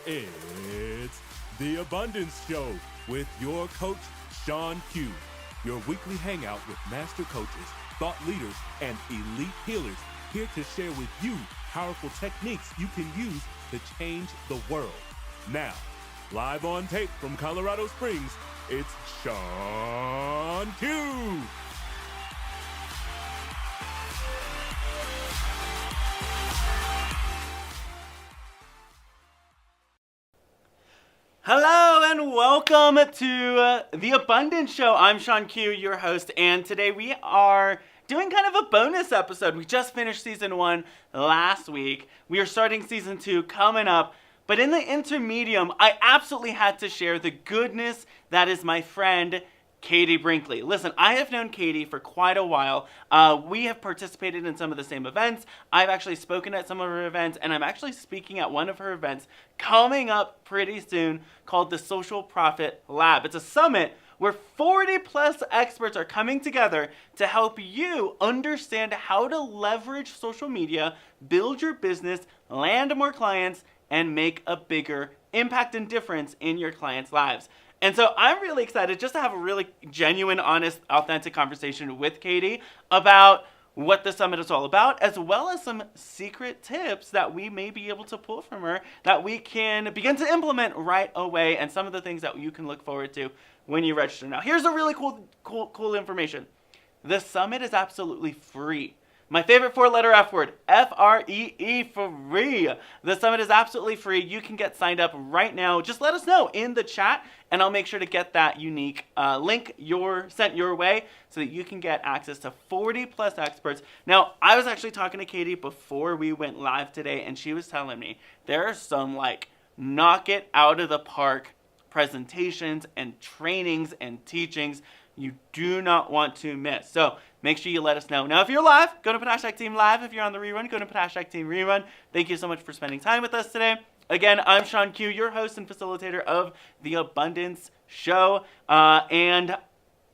It's The Abundance Show with your coach, ShawnQ. Your weekly hangout with master coaches, thought leaders, and elite healers here to share with you powerful techniques you can use to change the world. Now, live on tape from Colorado Springs, it's ShawnQ. Hello and welcome to The Abundance Show. I'm ShawnQ, your host, and today we are doing kind of a bonus episode. We just finished season 1 last week. We are starting season 2 coming up, but in the intermedium, I absolutely had to share the goodness that is my friend, Katie Brinkley. Listen, I have known Katie for quite a while. We have participated in some of the same events. I've actually spoken at some of her events, and I'm actually speaking at one of her events coming up pretty soon called the Social Profit Lab. It's a summit where 40 plus experts are coming together to help you understand how to leverage social media, build your business, land more clients, and make a bigger impact and difference in your clients' lives. And so I'm really excited just to have a really genuine, honest, authentic conversation with Katie about what the summit is all about, as well as some secret tips that we may be able to pull from her that we can begin to implement right away, and some of the things that you can look forward to when you register. Now, here's a really cool information. The summit is absolutely free. My favorite 4-letter F word, F-R-E-E, free. The summit is absolutely free. You can get signed up right now. Just let us know in the chat, and I'll make sure to get that unique link sent your way so that you can get access to 40 plus experts. Now, I was actually talking to Katie before we went live today, and she was telling me there are some knock it out of the park presentations and trainings and teachings you do not want to miss. So make sure you let us know. Now, if you're live, go to #Team Live. If you're on the rerun, go to #Team Rerun. Thank you so much for spending time with us today. Again, I'm ShawnQ, your host and facilitator of The Abundance Show. And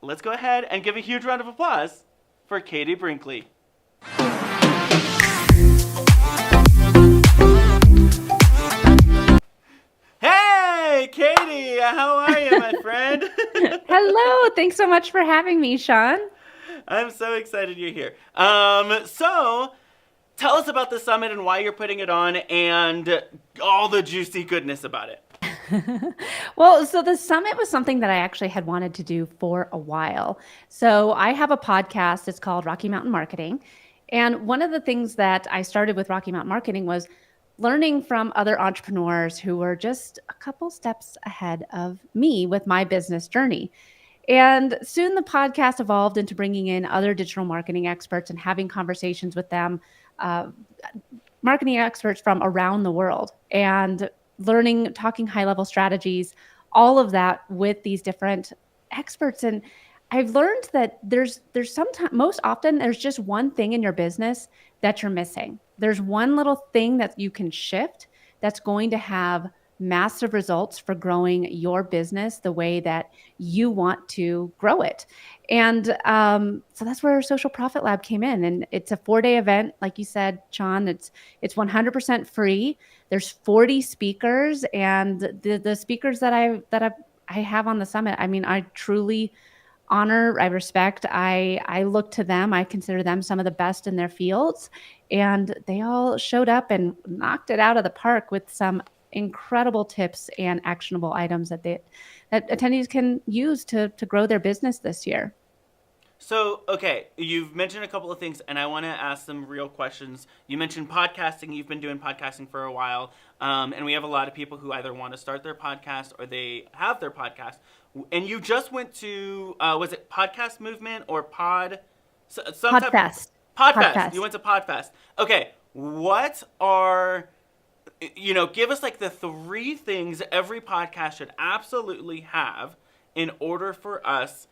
let's go ahead and give a huge round of applause for Katie Brinkley. Hey, Katie, how are you, my friend? Hello, thanks so much for having me, Shawn. I'm so excited you're here. So tell us about the summit and why you're putting it on and all the juicy goodness about it. Well, so the summit was something that I actually had wanted to do for a while. So I have a podcast. It's called Rocky Mountain Marketing. And one of the things that I started with Rocky Mountain Marketing was learning from other entrepreneurs who were just a couple steps ahead of me with my business journey. And soon the podcast evolved into bringing in other digital marketing experts and having conversations with them, marketing experts from around the world, and talking high-level strategies, all of that with these different experts. And I've learned that there's sometimes, most often, there's just one thing in your business that you're missing. There's one little thing that you can shift that's going to have massive results for growing your business the way that you want to grow it. And so that's where Social Profit Lab came in. And it's a 4-day event. Like you said, Shawn, it's 100% free. There's 40 speakers, and the speakers that I have on the summit, I mean, I truly honor, I respect, I look to them. I consider them some of the best in their fields. And they all showed up and knocked it out of the park with some incredible tips and actionable items that attendees can use to grow their business this year. So, okay, you've mentioned a couple of things, and I want to ask some real questions. You mentioned podcasting. You've been doing podcasting for a while, and we have a lot of people who either want to start their podcast or they have their podcast. And you just went to, was it Podcast Movement or Podfest. Podfest. You went to Podfest. Okay, what are, give us the 3 things every podcast should absolutely have in order for us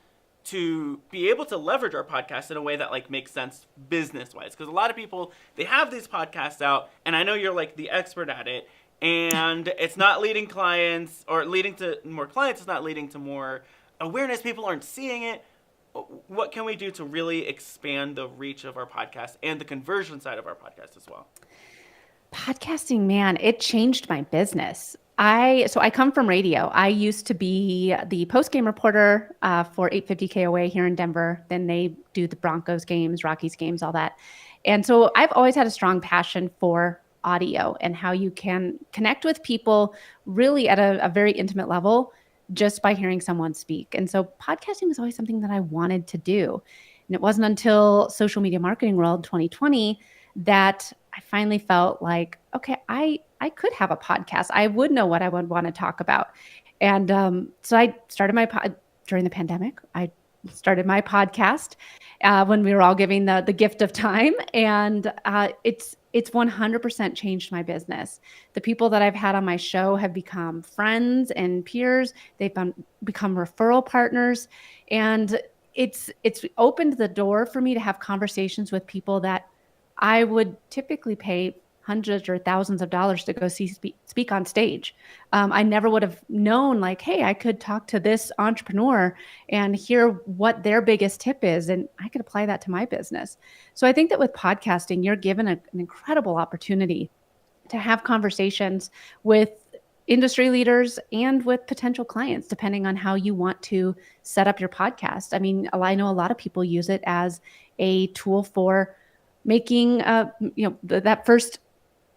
to be able to leverage our podcast in a way that makes sense business-wise. Because a lot of people, they have these podcasts out, and I know you're the expert at it, and it's not leading clients or leading to more clients. It's not leading to more awareness. People aren't seeing it. What can we do to really expand the reach of our podcast and the conversion side of our podcast as well? Podcasting, man, it changed my business. I come from radio. I used to be the post-game reporter for 850 KOA here in Denver. Then they do the Broncos games, Rockies games, all that. And so I've always had a strong passion for audio and how you can connect with people really at a very intimate level just by hearing someone speak. And so podcasting was always something that I wanted to do. And it wasn't until Social Media Marketing World 2020 that I finally felt like, okay, I could have a podcast. I would know what I would want to talk about. And so I started during the pandemic. I started my podcast when we were all giving the gift of time. And it's 100% changed my business. The people that I've had on my show have become friends and peers. They've become referral partners. And it's opened the door for me to have conversations with people that I would typically pay hundreds or thousands of dollars to go speak on stage. I never would have known like, hey, I could talk to this entrepreneur and hear what their biggest tip is, and I could apply that to my business. So I think that with podcasting, you're given an incredible opportunity to have conversations with industry leaders and with potential clients, depending on how you want to set up your podcast. I mean, I know a lot of people use it as a tool for making, that first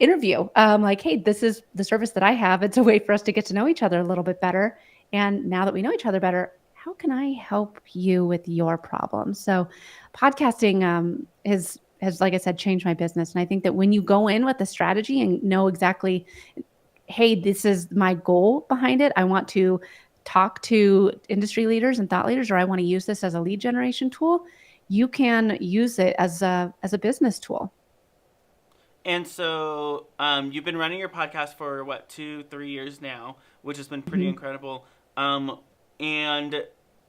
interview. Like, hey, this is the service that I have. It's a way for us to get to know each other a little bit better. And now that we know each other better, how can I help you with your problems? So podcasting has, like I said, changed my business. And I think that when you go in with a strategy and know exactly, hey, this is my goal behind it. I want to talk to industry leaders and thought leaders, or I want to use this as a lead generation tool. You can use it as a business tool. And so you've been running your podcast for 2-3 years now, which has been pretty incredible. And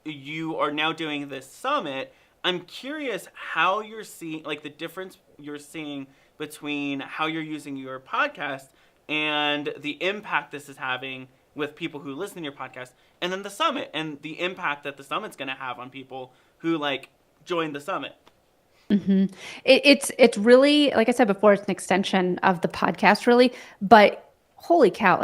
you are now doing this summit. I'm curious how you're seeing, like the difference you're seeing between how you're using your podcast and the impact this is having with people who listen to your podcast, and then the summit and the impact that the summit's going to have on people who join the summit. Mm-hmm. It's really, like I said before, it's an extension of the podcast, really. But holy cow,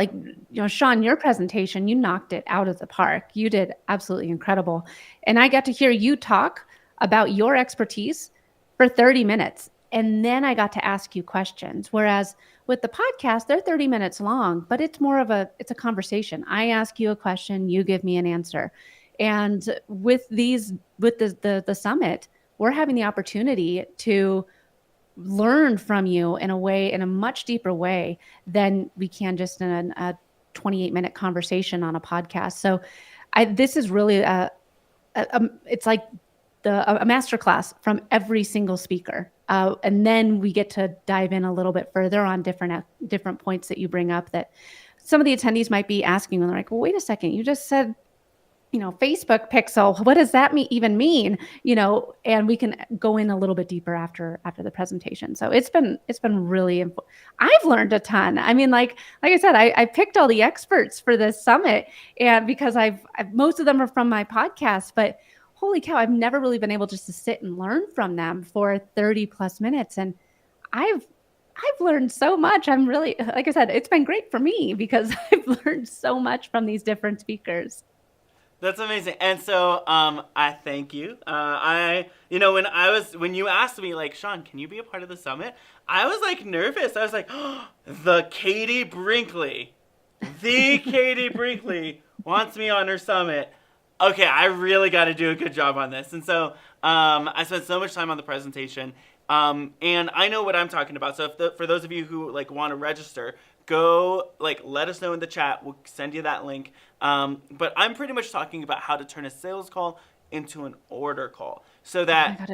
Shawn, your presentation, you knocked it out of the park. You did absolutely incredible. And I got to hear you talk about your expertise for 30 minutes. And then I got to ask you questions. Whereas with the podcast, they're 30 minutes long, but it's more of it's a conversation. I ask you a question, you give me an answer. And with the summit, we're having the opportunity to learn from you in a much deeper way than we can just in a 28-minute conversation on a podcast. So this is really it's like a masterclass from every single speaker. And then we get to dive in a little bit further on different points that you bring up that some of the attendees might be asking, and they're like, well, wait a second, you just said, Facebook pixel, what does that even mean? And we can go in a little bit deeper after the presentation. So it's been really important. I've learned a ton. I mean, like I said, I picked all the experts for this summit, and because I've most of them are from my podcast, but holy cow, I've never really been able just to sit and learn from them for 30 plus minutes. And I've learned so much. I'm really, like I said, it's been great for me because I've learned so much from these different speakers. That's amazing. And so I thank you. When you asked me, Shawn, can you be a part of the summit? I was nervous. I was like, oh, the Katie Brinkley wants me on her summit. Okay, I really got to do a good job on this. And so I spent so much time on the presentation. And I know what I'm talking about. So for those of you who want to register, go let us know in the chat. We'll send you that link. But I'm pretty much talking about how to turn a sales call into an order call so that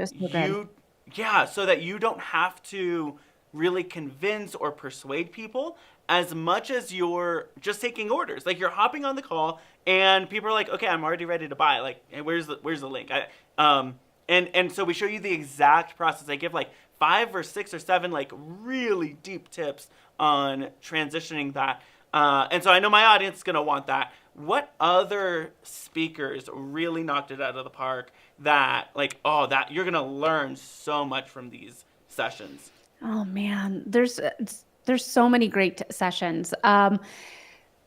so that you don't have to really convince or persuade people as much as you're just taking orders. You're hopping on the call and people are like, okay, I'm already ready to buy. Hey, where's the link? And so we show you the exact process. I give 5 or 6 or 7 really deep tips on transitioning that. And so I know my audience is going to want that. What other speakers really knocked it out of the park that that you're going to learn so much from these sessions? Oh man, there's so many great sessions.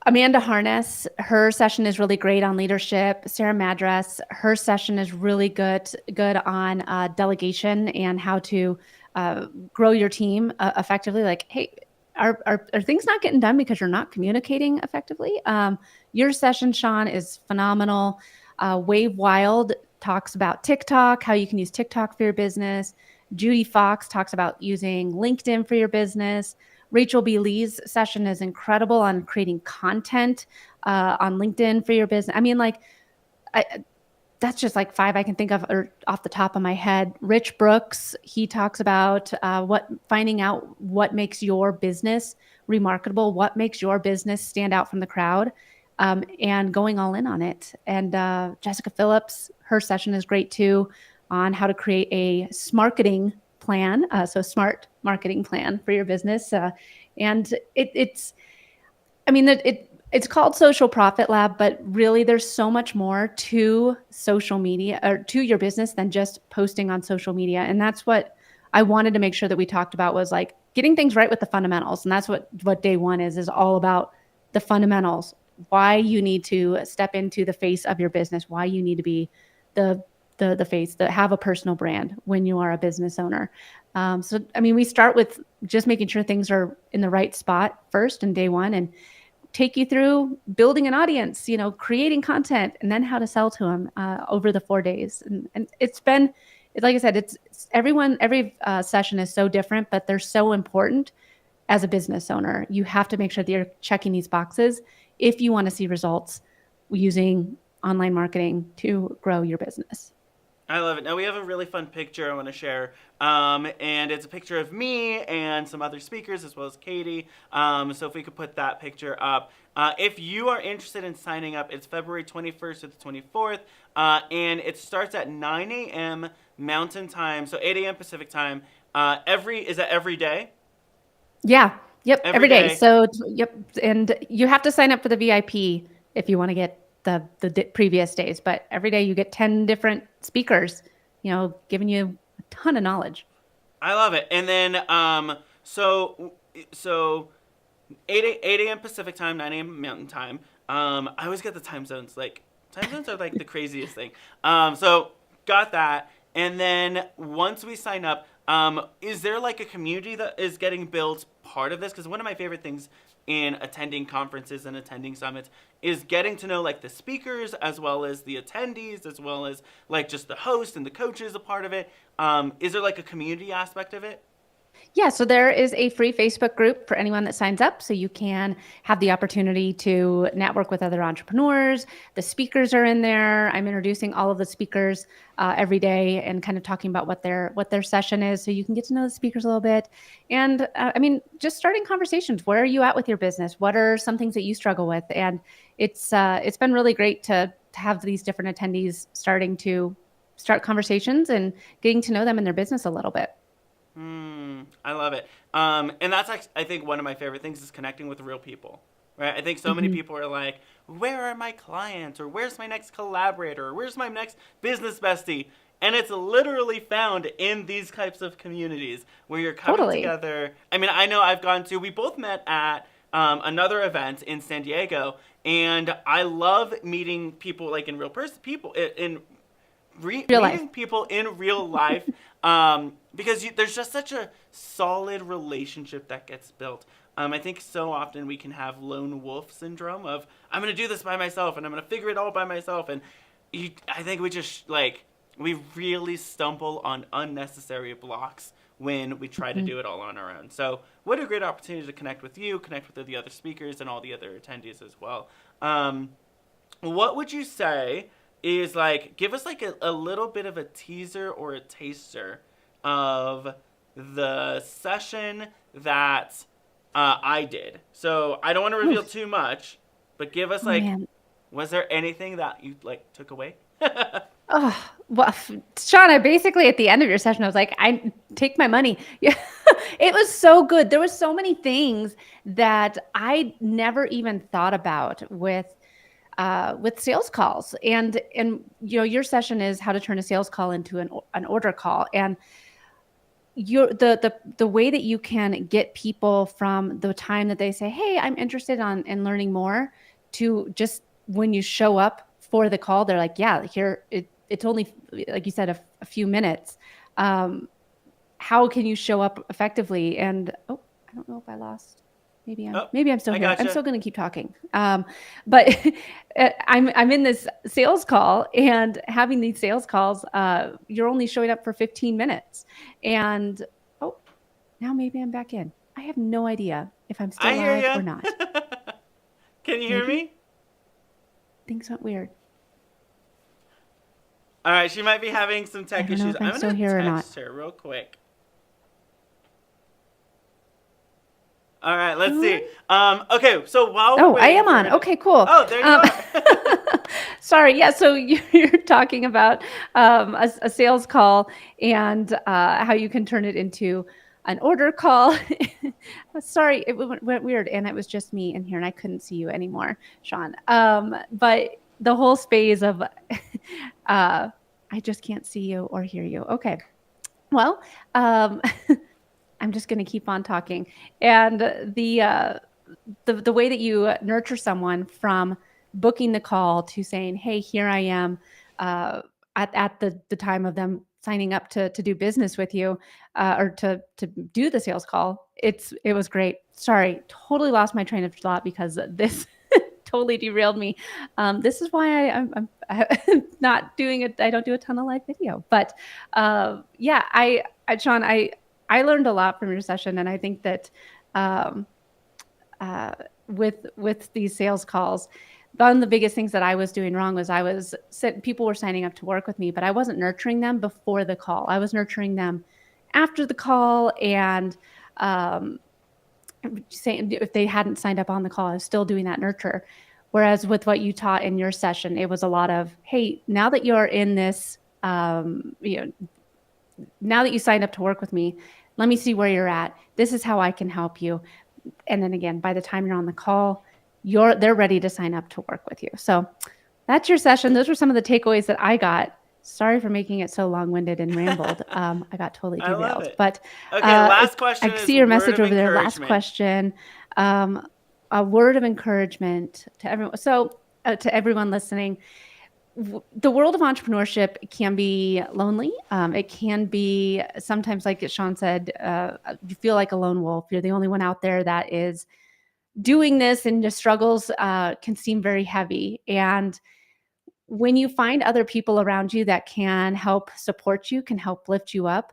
Amanda Harness, her session is really great on leadership. Sarah Madras, her session is really good on delegation and how to grow your team effectively. Like, hey, are things not getting done because you're not communicating effectively? Your session, Shawn, is phenomenal. Wave Wild talks about TikTok, how you can use TikTok for your business. Judy Fox talks about using LinkedIn for your business. Rachel B. Lee's session is incredible on creating content on LinkedIn for your business. I mean, like, that's just like 5 I can think of or off the top of my head. Rich Brooks, he talks about finding out what makes your business remarkable, what makes your business stand out from the crowd, and going all in on it. And Jessika Phillips, her session is great too, on how to create a SMARKETING plan, so smart marketing plan for your business. And it's called Social Profit Lab, but really there's so much more to social media or to your business than just posting on social media. And that's what I wanted to make sure that we talked about, was like getting things right with the fundamentals. And that's what day one is all about: the fundamentals, why you need to step into the face of your business, why you need to be the face, that have a personal brand when you are a business owner. We start with just making sure things are in the right spot first in day one, and take you through building an audience, creating content, and then how to sell to them over the 4 days. And it's been, like I said, every session is so different, but they're so important as a business owner. You have to make sure that you're checking these boxes if you want to see results using online marketing to grow your business. I love it. Now we have a really fun picture I want to share, and it's a picture of me and some other speakers as well as Katie. So if we could put that picture up. If you are interested in signing up, it's February 21st to the 24th, and it starts at 9 a.m. Mountain Time, so 8 a.m. Pacific Time. Is that every day? Yeah. Yep. Every day. So yep. And you have to sign up for the VIP if you want to get the previous days, but every day you get 10 different speakers, giving you a ton of knowledge. I love it. And then, so 8 a.m. Pacific Time, 9 a.m. Mountain Time. I always get the time zones. Like, time zones are like the craziest thing. So got that. And then once we sign up, is there like a community that is getting built part of this? Because one of my favorite things in attending conferences and attending summits is getting to know like the speakers as well as the attendees, as well as like just the host and the coaches a part of it. Is there like a community aspect of it? Yeah, so there is a free Facebook group for anyone that signs up, so you can have the opportunity to network with other entrepreneurs. The speakers are in there. I'm introducing all of the speakers every day and kind of talking about what their session is, so you can get to know the speakers a little bit. And just starting conversations. Where are you at with your business? What are some things that you struggle with? And it's been really great to have these different attendees start conversations and getting to know them and their business a little bit. I love it. And that's like, I think one of my favorite things is connecting with real people, right? I think so many people are like, where are my clients? Or where's my next collaborator? Or where's my next business bestie? And it's literally found in these types of communities where you're coming together. I mean, I know we both met at another event in San Diego, and I love meeting people like in real person, meeting people in real life, because there's just such a solid relationship that gets built. I think so often we can have lone wolf syndrome of, I'm going to do this by myself and I'm going to figure it all by myself. And I think we really stumble on unnecessary blocks when we try to do it all on our own. So what a great opportunity to connect with you, connect with the other speakers and all the other attendees as well. What would you say is like, give us like a little bit of a teaser or a taster of the session that I did. So I don't want to reveal too much, but give us was there anything that you like took away? Oh, well, Shawn, basically at the end of your session, I was like, I take my money. Yeah. It was so good. There was so many things that I never even thought about with sales calls. And, your session is how to turn a sales call into an order call. And the way that you can get people from the time that they say, hey, I'm interested in learning more, to just when you show up for the call, they're like, yeah, here it's only, like you said, a few minutes. How can you show up effectively? And I don't know if I lost. Maybe I'm still here. Gotcha. I'm still going to keep talking. But I'm in this sales call, and having these sales calls, you're only showing up for 15 minutes. And now maybe I'm back in. I have no idea if I'm still live or not. Can you hear me? Things went weird. All right, she might be having some tech issues. I'm still here or not. Text her real quick. All right, let's see. Okay, so while we're I am on. Okay, cool. Oh, there you are. Sorry. Yeah. So you're talking about a sales call and how you can turn it into an order call. Sorry, it went weird, and it was just me in here, and I couldn't see you anymore, Shawn. But the whole space of I just can't see you or hear you. Okay. Well, I'm just going to keep on talking. And the way that you nurture someone from booking the call to saying, hey, here I am, at the time of them signing up to do business with you, or to do the sales call, it was great. Sorry, totally lost my train of thought because this totally derailed me. This is why I'm not doing it. I don't do a ton of live video, but yeah, Shawn, I learned a lot from your session, and I think that with these sales calls, one of the biggest things that I was doing wrong was people were signing up to work with me, but I wasn't nurturing them before the call. I was nurturing them after the call, and saying if they hadn't signed up on the call, I was still doing that nurture. Whereas with what you taught in your session, it was a lot of, hey, now that you're in this, now that you signed up to work with me, let me see where you're at. This is how I can help you. And then again, by the time you're on the call, they're ready to sign up to work with you. So that's your session. Those were some of the takeaways that I got. Sorry for making it so long-winded and rambled. I got totally derailed. I love it. But okay, last question. I see your message over there. Last question. A word of encouragement to everyone. So to everyone listening, the world of entrepreneurship can be lonely. It can be sometimes, like Shawn said, you feel like a lone wolf. You're the only one out there that is doing this, and the struggles can seem very heavy. And when you find other people around you that can help support you, can help lift you up,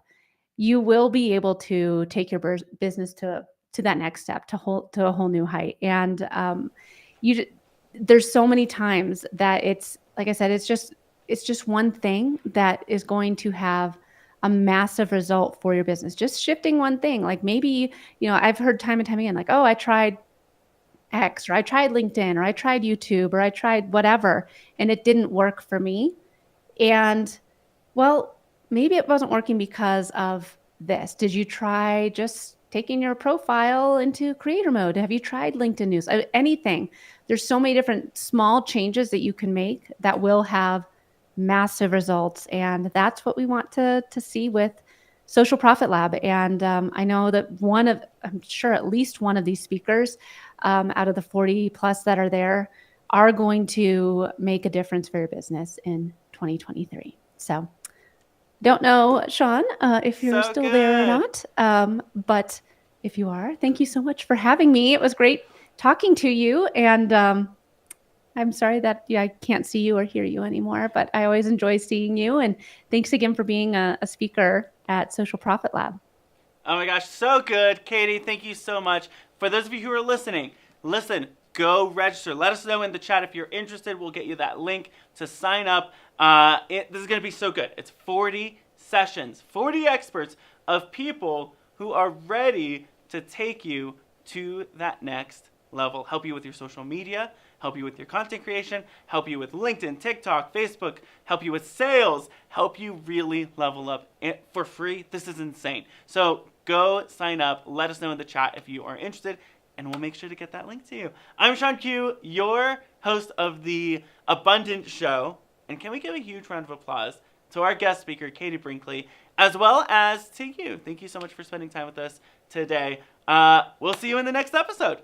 you will be able to take your business to that next step, to a whole new height. And there's so many times that it's, like I said, it's just one thing that is going to have a massive result for your business. Just shifting one thing. Like maybe, I've heard time and time again, like, oh, I tried X, or I tried LinkedIn, or I tried YouTube, or I tried whatever, and it didn't work for me. And well, maybe it wasn't working because of this. Did you try just taking your profile into creator mode? Have you tried LinkedIn News? Anything. There's so many different small changes that you can make that will have massive results. And that's what we want to see with Social Profit Lab. And I know that I'm sure at least one of these speakers out of the 40 plus that are there are going to make a difference for your business in 2023. So don't know, Shawn, if you're still there or not. But if you are, thank you so much for having me. It was great talking to you. And I'm sorry that I can't see you or hear you anymore, but I always enjoy seeing you. And thanks again for being a speaker at Social Profit Lab. Oh my gosh, so good. Katie, thank you so much. For those of you who are listening, go register. Let us know in the chat if you're interested. We'll get you that link to sign up. This is going to be so good. It's 40 sessions, 40 experts of people who are ready to take you to that next level, help you with your social media, help you with your content creation, help you with LinkedIn, TikTok, Facebook, help you with sales, help you really level up for free. This is insane. So go sign up. Let us know in the chat if you are interested, and we'll make sure to get that link to you. I'm ShawnQ, your host of the Abundant Show. And can we give a huge round of applause to our guest speaker, Katie Brinkley? as well as to you. Thank you so much for spending time with us today. We'll see you in the next episode.